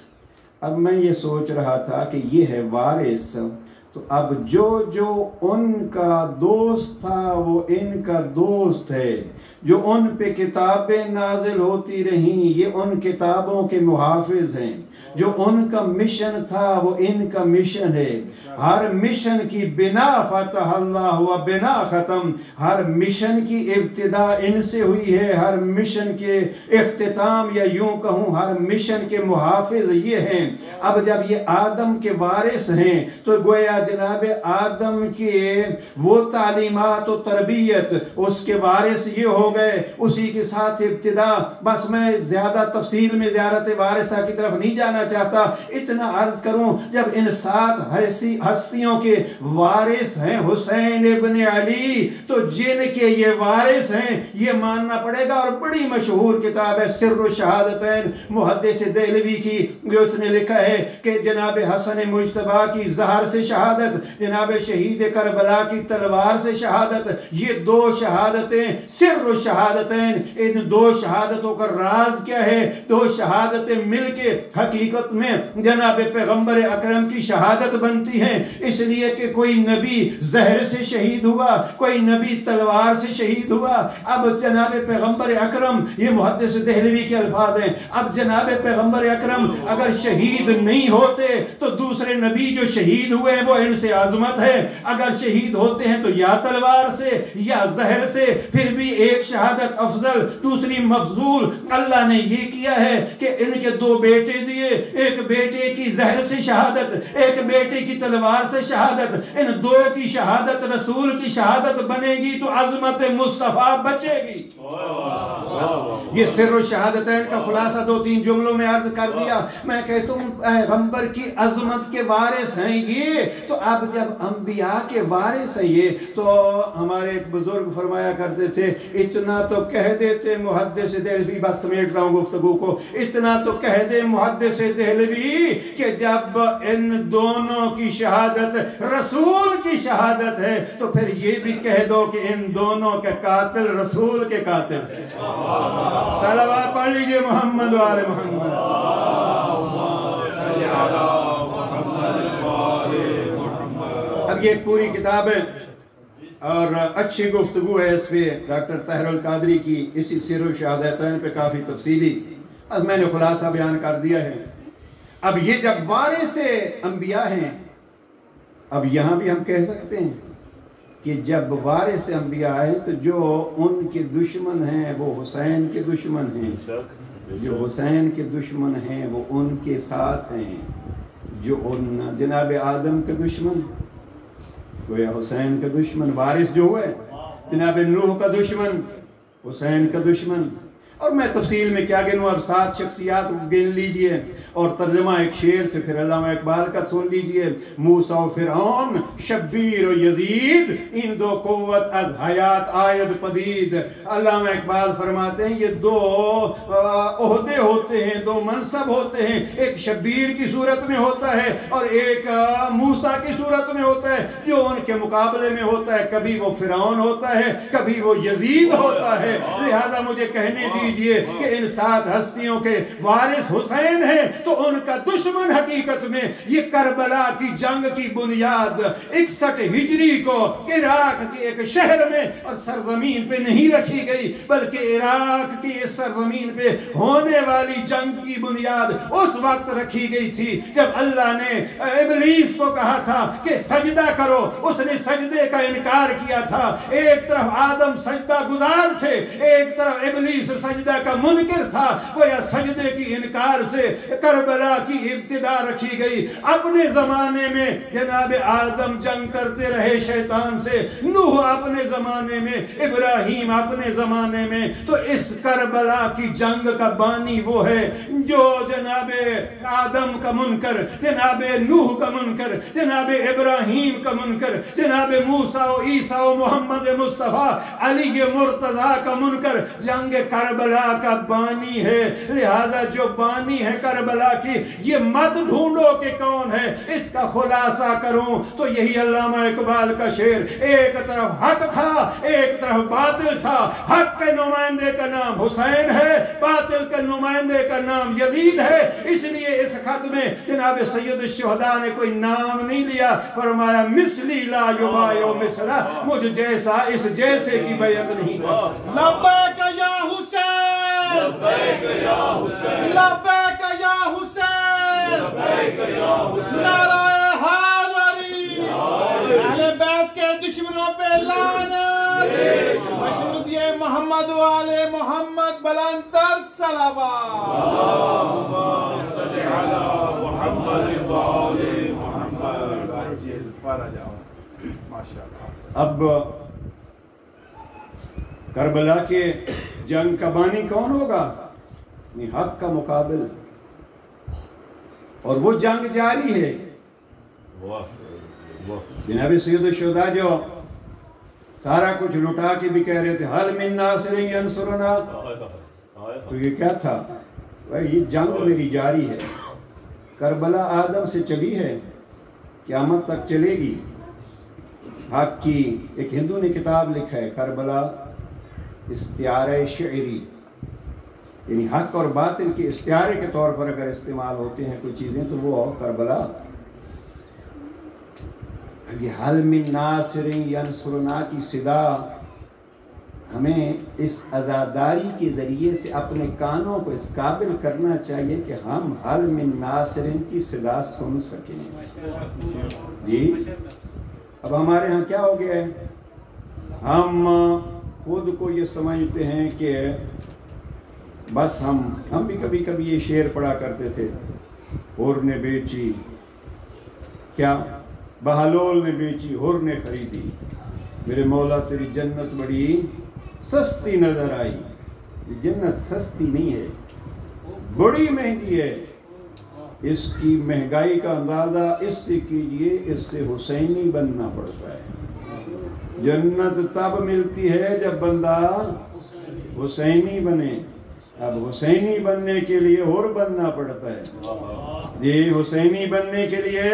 اب میں یہ سوچ رہا تھا کہ یہ ہے وارث، تو اب جو ان کا دوست تھا وہ ان کا دوست ہے، جو ان پہ کتابیں نازل ہوتی رہیں یہ ان کتابوں کے محافظ ہیں، جو ان کا مشن تھا وہ ان کا مشن ہے. ہر مشن کی بنا فتح اللہ و بنا ختم، ہر مشن کی ابتدا ان سے ہوئی ہے، ہر مشن کے اختتام یا یوں کہوں ہر مشن کے محافظ یہ ہیں. اب جب یہ آدم کے وارث ہیں تو گویا جناب آدم کے وہ تعلیمات و تربیت اس کے وارث یہ ہو گئے، اسی کے ساتھ ابتدا. بس میں زیادہ تفصیل میں زیارت وارثہ کی طرف نہیں جانا چاہتا، اتنا عرض کروں جب ان 7 ہستیوں کے وارث ہیں حسین ابن علی، تو جن کے یہ وارث ہیں یہ ماننا پڑے گا. اور بڑی مشہور کتاب ہے سر الشہادتین محدث دہلوی کی، جو اس نے لکھا ہے کہ جناب حسن مجتبیٰ کی زہر سے شہادت، جناب شہید کربلا کی تلوار سے شہادت، یہ 2 شہادتیں سر الشہادتین. ان 2 شہادتوں کا راز کیا ہے؟ 2 شہادتیں مل کے حقیقت میں جناب پیغمبر اکرم کی شہادت بنتی ہیں. اس لیے کہ کوئی نبی زہر سے شہید ہوا، کوئی نبی تلوار سے شہید ہوا. اب جناب پیغمبر اکرم، یہ محدث دہلوی کے الفاظ ہیں، اب جناب پیغمبر اکرم اگر شہید نہیں ہوتے تو دوسرے نبی جو شہید ہوئے ہیں وہ ان سے عظمت ہے. اگر شہید ہوتے ہیں تو یا تلوار سے یا زہر سے، پھر بھی ایک شہادت افضل دوسری مفضول. اللہ نے یہ کیا ہے کہ ان کے 2 بیٹے دیے، ایک بیٹے کی زہر سے شہادت، ایک بیٹے کی تلوار سے شہادت. ان 2 کی شہادت رسول کی شہادت بنے گی تو عظمت مصطفیٰ بچے گی. یہ سر الشہادتین کا خلاصہ 2-3 جملوں میں عرض کر دیا. میں کہتا ہوں پیغمبر کی عظمت کے وارث ہیں یہ. تو اب جب انبیاء کے وارث ہیں یہ، تو ہمارے ایک بزرگ فرمایا کرتے تھے اتنا تو کہہ دیتے محدث دہلوی، بس سمیٹ رہا ہوں گفتگو کو، اتنا تو کہہ دے محدث دہلوی کہ جب ان دونوں کی شہادت رسول کی شہادت ہے تو پھر یہ بھی کہہ دو کہ ان دونوں کے قاتل رسول کے قاتل ہیں. صلوات پڑھ لیجئے محمد و آل محمد. اب یہ پوری کتاب ہے اور اچھی گفتگو ہے اس پہ ڈاکٹر طاہر القادری کی، اسی سر الشہادتین پہ کافی تفصیلی. اب میں نے خلاصہ بیان کر دیا ہے. اب یہ جب وارث انبیاء ہیں، اب یہاں بھی ہم کہہ سکتے ہیں کہ جب وارث انبیاء ہیں تو جو ان کے دشمن ہیں وہ حسین کے دشمن ہیں، جو حسین کے دشمن ہیں وہ ان کے ساتھ ہیں، جو ان جناب آدم کے دشمن گویا حسین کا دشمن. وارث جو ہوئے جناب نوح کا دشمن، حسین کا دشمن. اور میں تفصیل میں کیا گنوں، اب 7 شخصیات گن لیجئے اور ترجمہ ایک شعر سے پھر علامہ اقبال کا سن لیجئے. موسیٰ و فرعون، شبیر و یزید، ان 2 قوت از حیات آید پدید. علامہ اقبال فرماتے ہیں یہ 2 عہدے ہوتے ہیں، 2 منصب ہوتے ہیں، ایک شبیر کی صورت میں ہوتا ہے اور ایک موسیٰ کی صورت میں ہوتا ہے. جو ان کے مقابلے میں ہوتا ہے کبھی وہ فرعون ہوتا ہے کبھی وہ یزید ہوتا ہے. لہذا مجھے کہنے دیجئے کہ ان 7 ہستیوں کے وارث حسین ہیں تو ان کا دشمن حقیقت میں یہ کربلا کی جنگ کی بنیاد 61 ہجری کو عراق کے ایک شہر میں اور سرزمین پہ نہیں رکھی گئی، بلکہ عراق کی اس سرزمین پہ ہونے والی جنگ کی بنیاد اس وقت رکھی گئی تھی جب اللہ نے ابلیس کو کہا تھا کہ سجدہ کرو. اس نے سجدے کا انکار کیا تھا. ایک طرف آدم سجدہ گزار تھے، ایک طرف ابلیس سجدہ سجدہ کا منکر تھا، گویا سجدے کی انکار سے کربلا کی ابتدا رکھی گئی۔ اپنے زمانے میں جناب آدم جنگ کرتے رہے شیطان سے، نوح اپنے زمانے میں، ابراہیم اپنے زمانے میں، تو اس کربلا کی جنگ کا بانی وہ ہے جو جناب آدم کا منکر، جناب نوح کا منکر، جناب ابراہیم کا منکر، جناب موسیٰ و عیسیٰ و محمد مصطفیٰ علی مرتضیٰ کا منکر جنگ کربلا کا بانی ہے۔ لہذا جو بانی ہے کربلا کی، یہ مت ڈھونڈو کہ کون ہے، اس کا خلاصہ کروں تو یہی علامہ اقبال کا شعر، ایک طرف حق تھا ایک طرف باطل تھا، حق کے نمائندے کا نام حسین ہے، باطل کے نمائندے کا نام یزید ہے۔ اس لیے اس خط میں جناب سید الشہداء نے کوئی نام نہیں لیا، فرمایا مثلی لا یبایع مثلا، مجھ جیسا اس جیسے کی بیعت نہیں کر سکتا۔ لبیک یا حسین، لبیک یا حسین، لبیک یا حسین، لبیک یا حسین، نعرہ حیدری، اہل بیت کے دشمنوں پہ لعنت، مشروطیہ محمد والے محمد بلندر صلوات۔ اللہم صل علی محمد وآل محمد عجل فرجہ۔ ماشاءاللہ۔ اب کربلا کے جنگ کا بانی کون ہوگا؟ حق کا مقابل، اور وہ جنگ جاری ہے۔ جناب سید الشہداء جو سارا کچھ لٹا کے بھی کہہ رہے تھے حل من ناصر ینصرنا، تو یہ کیا تھا؟ یہ جنگ میری جاری ہے، کربلا آدم سے چلی ہے، قیامت تک چلے گی۔ حق کی ایک ہندو نے کتاب لکھا ہے کربلا استعارہ شعری، یعنی حق اور باطل کے استعارے کے طور پر اگر استعمال ہوتے ہیں کوئی چیزیں تو وہ کربلا۔ حل من ناصر ینصرنا کی صدا ہمیں اس عزاداری کے ذریعے سے اپنے کانوں کو اس قابل کرنا چاہیے کہ ہم حل من ناصر کی صدا سن سکیں۔ جی اب ہمارے ہاں کیا ہو گیا ہے؟ ہم خود کو یہ سمجھتے ہیں کہ بس ہم بھی کبھی کبھی یہ شعر پڑھا کرتے تھے، ہور نے بیچی کیا بہلول نے بیچی ہور نے خریدی، میرے مولا تیری جنت بڑی سستی نظر آئی۔ جنت سستی نہیں ہے، بڑی مہنگی ہے۔ اس کی مہنگائی کا اندازہ اس سے کیجئے، اس سے حسینی بننا پڑتا ہے۔ جنت تب ملتی ہے جب بندہ حسینی بنے۔ اب حسینی بننے کے لیے اور بننا پڑتا ہے، یہ حسینی بننے کے لیے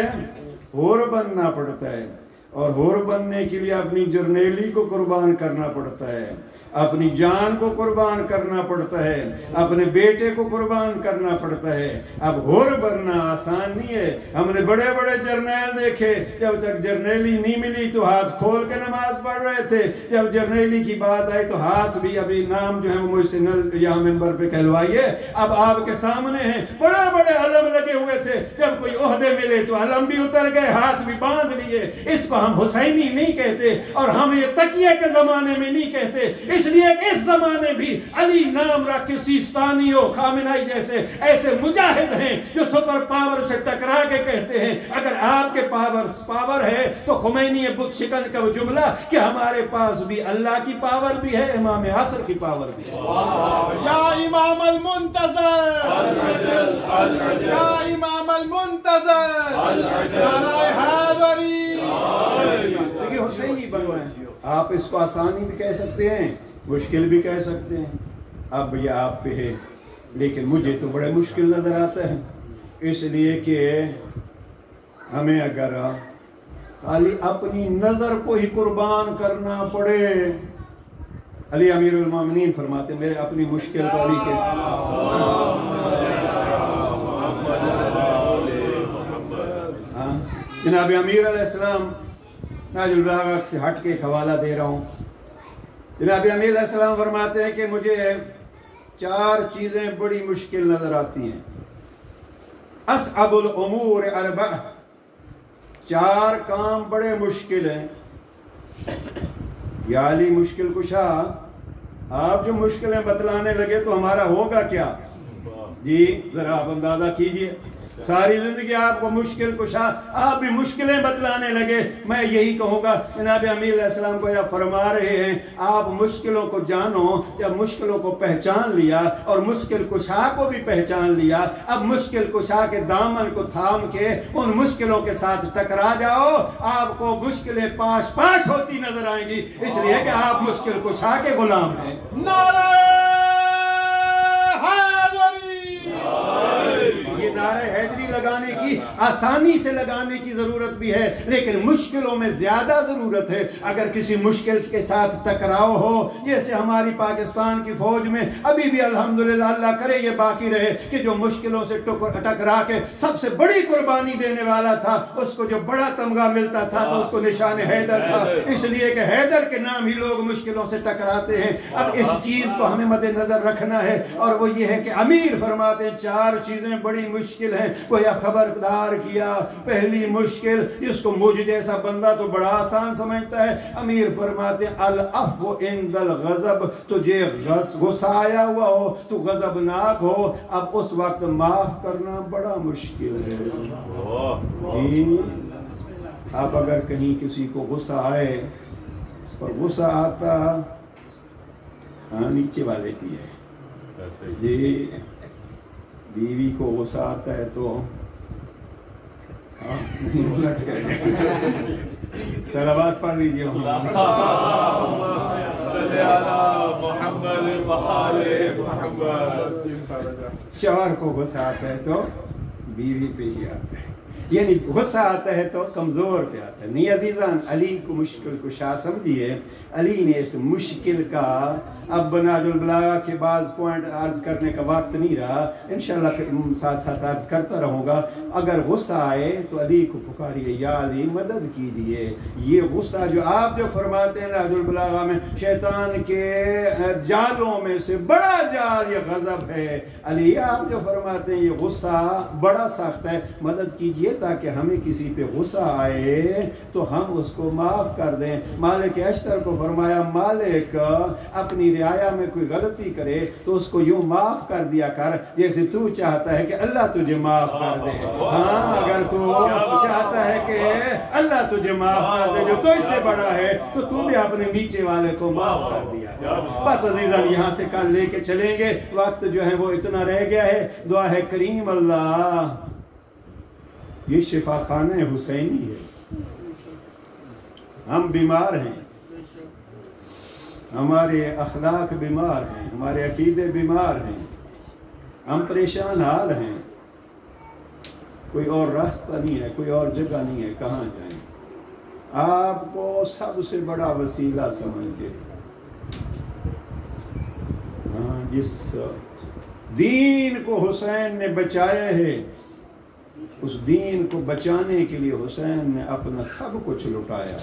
اور بننا پڑتا ہے، اور ہور بننے کے لیے اپنی جرنیلی کو قربان کرنا پڑتا ہے، اپنی جان کو قربان کرنا پڑتا ہے، اپنے بیٹے کو قربان کرنا پڑتا ہے۔ اب ہور بننا آسان نہیں ہے۔ ہم نے بڑے بڑے جرنیل دیکھے، جب تک جرنیلی نہیں ملی تو ہاتھ کھول کے نماز پڑھ رہے تھے، جب جرنیلی کی بات آئی تو ہاتھ بھی ابھی نام جو ہے وہ مجھ سے یہاں منبر پہ کہلوائیے، اب آپ کے سامنے ہیں۔ بڑے بڑے علم لگے ہوئے تھے، جب کوئی عہدے ملے تو علم بھی اتر گئے، ہاتھ بھی باندھ لیے۔ اس کو ہم حسینی نہیں کہتے، اور ہم یہ تقیہ کے زمانے میں نہیں کہتے، اس لیے کہ اس زمانے بھی علی نام رکھ کے سیستانی و خامنائی جیسے ایسے مجاہد ہیں جو سپر پاور سے ٹکرا کے کہتے ہیں اگر آپ کے پاور ہے تو خمینی بت شکن کا وہ جملہ کہ ہمارے پاس بھی اللہ کی پاور بھی ہے، امام عصر کی پاور بھی ہے۔ یا امام المنتظر، یا امام المنتظر، نعرہ حیدری۔ دیکھیں حسینی بننا ہے، آپ اس کو آسانی بھی کہہ سکتے ہیں، مشکل بھی کہہ سکتے ہیں، اب یہ آپ پہ ہے، لیکن مجھے تو بڑا مشکل نظر آتا ہے، اس لیے کہ ہمیں اگر خالی اپنی نظر کو ہی قربان کرنا پڑے، علی امیر المومنین فرماتے ہیں میرے اپنی مشکل کو علی کے جناب امیر علیہ السلام، ناج البلاغہ سے ہٹ کے ایک حوالہ دے رہا ہوں، جناب امیر علیہ السلام فرماتے ہیں کہ مجھے 4 چیزیں بڑی مشکل نظر آتی ہیں۔ اصعب الامور 4، 4 کام بڑے مشکل ہیں۔ یا علی مشکل کشا، آپ جو مشکلیں بتلانے لگے تو ہمارا ہوگا کیا؟ جی ذرا آپ اندازہ کیجئے، ساری زندگی آپ کو مشکل کشا، آپ بھی مشکلیں بتلانے لگے۔ میں یہی کہوں گا، جناب امیر علیہ السلام کو یہ فرما رہے ہیں، آپ مشکلوں کو جانو۔ جب مشکلوں کو پہچان لیا اور مشکل کشا کو بھی پہچان لیا، اب مشکل کشا کے دامن کو تھام کے ان مشکلوں کے ساتھ ٹکرا جاؤ، آپ کو مشکلیں پاش پاش ہوتی نظر آئیں گی، اس لیے کہ آپ مشکل کشا کے غلام ہیں۔ نعرہ حیدری! یہ نعرہ حیدری لگانے کی آسانی سے لگانے کی ضرورت بھی ہے، لیکن مشکلوں میں زیادہ ضرورت ہے۔ اگر کسی مشکل کے ساتھ ٹکراؤ ہو، جیسے ہماری پاکستان کی فوج میں ابھی بھی الحمدللہ، اللہ کرے یہ باقی رہے کہ جو مشکلوں سے ٹکرا کے سب سے بڑی قربانی دینے والا تھا، اس کو جو بڑا تمغہ ملتا تھا تو اس کو نشان حیدر تھا، اس لیے کہ حیدر کے نام ہی لوگ مشکلوں سے ٹکراتے ہیں۔ اب اس چیز کو ہمیں مد نظر رکھنا ہے، اور وہ یہ ہے کہ امیر فرماتے ہیں 4 چیزیں بڑی مشکل ہیں، کوئی خبردار کیا۔ پہلی مشکل، جس کو مجھ جیسا بندہ تو بڑا آسان سمجھتا ہے، امیر فرماتے ہیں العفو عند الغضب، تجھے غصہ آیا ہوا ہو، تو غضبناک ہو، اب اس وقت معاف کرنا بڑا مشکل ہے۔ جی اب اگر کہیں کسی کو غصہ آئے، اور غصہ آتا نیچے والے کی ہے، جی بیوی کو غصہ آتا ہے تو صلوات پڑھ لیجیے۔ شوہر کو غصہ آتا ہے تو بیوی پہ ہی آتا ہے، یعنی غصہ آتا ہے تو کمزور پہ آتا ہے۔ نہیں عزیزان، علی کو مشکل کشا سمجھیے، علی نے اس مشکل کا، اب نہج البلاغہ کے بعض پوائنٹ عرض کرنے کا وقت نہیں رہا، انشاءاللہ ساتھ ساتھ عرض کرتا رہوں گا۔ اگر غصہ آئے تو علی کو پکاریے، یا علی مدد کیجیے۔ یہ غصہ جو آپ جو فرماتے ہیں نہج البلاغہ میں، شیطان کے جالوں میں سے بڑا جال یہ غضب ہے، علی آپ جو فرماتے ہیں یہ غصہ بڑا سخت ہے، مدد کیجیے تاکہ ہمیں کسی پہ غصہ آئے تو ہم اس کو معاف کر دیں۔ مالک اشتر کو فرمایا، مالک اپنی رعایا میں کوئی غلطی کرے تو اس کو یوں معاف کر دیا کر جیسے تو چاہتا ہے کہ اللہ تجھے معاف کر دے۔ ہاں اگر تو چاہتا ہے کہ اللہ تجھے معاف کر دے جو تو اس سے بڑا ہے، تو بھی اپنے نیچے والے کو معاف کر دیا۔ بس عزیزان، یہاں سے کل لے کے چلیں گے، وقت جو ہے وہ اتنا رہ گیا ہے۔ دعا ہے کریم اللہ، یہ شفا خانہ حسینی ہے، ہم بیمار ہیں، ہمارے اخلاق بیمار ہیں، ہمارے عقیدے بیمار ہیں، ہم پریشان حال ہیں، کوئی اور راستہ نہیں ہے، کوئی اور جگہ نہیں ہے، کہاں جائیں؟ آپ کو سب سے بڑا وسیلہ سمجھ کے، جس دین کو حسین نے بچایا ہے، اس دین کو بچانے کے لیے حسین نے اپنا سب کچھ لٹایا۔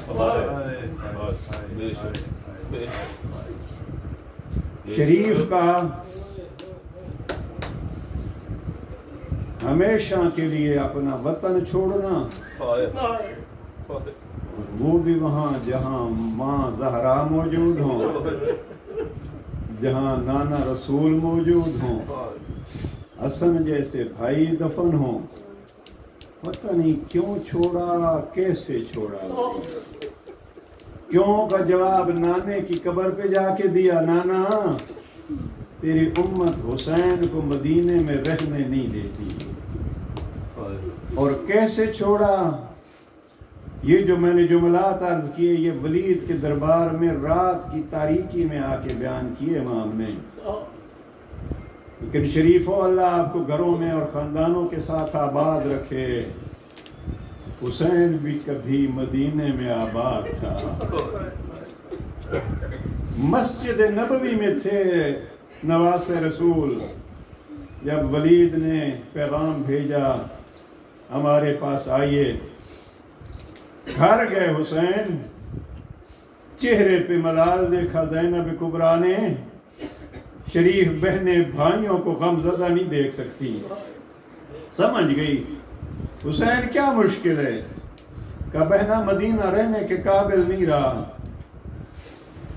شریف کا ہمیشہ کے لیے اپنا وطن چھوڑنا، وہ بھی وہاں جہاں ماں زہرا موجود ہوں، جہاں نانا رسول موجود ہوں، حسن جیسے بھائی دفن ہوں، پتہ نہیں کیوں چھوڑا، کیسے چھوڑا۔ کیوں کا جواب نانے کی قبر پہ جا کے دیا، نانا تیری امت حسین کو مدینے میں رہنے نہیں دیتی۔ اور کیسے چھوڑا، یہ جو میں نے جملات عرض کیے، یہ ولید کے دربار میں رات کی تاریکی میں آ کے بیان کیے امام نے۔ لیکن شریفوں، اللہ آپ کو گھروں میں اور خاندانوں کے ساتھ آباد رکھے۔ حسین بھی کبھی مدینے میں آباد تھا، مسجد نبوی میں تھے نواس رسول۔ جب ولید نے پیغام بھیجا ہمارے پاس آئیے، گھر گئے حسین، چہرے پہ ملال دیکھا زینب کبریٰ نے، شریف بہنیں بھائیوں کو غم زدہ نہیں دیکھ سکتی، سمجھ گئی حسین کیا مشکل ہے، کہ بہنہ مدینہ رہنے کے قابل نہیں رہا،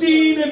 3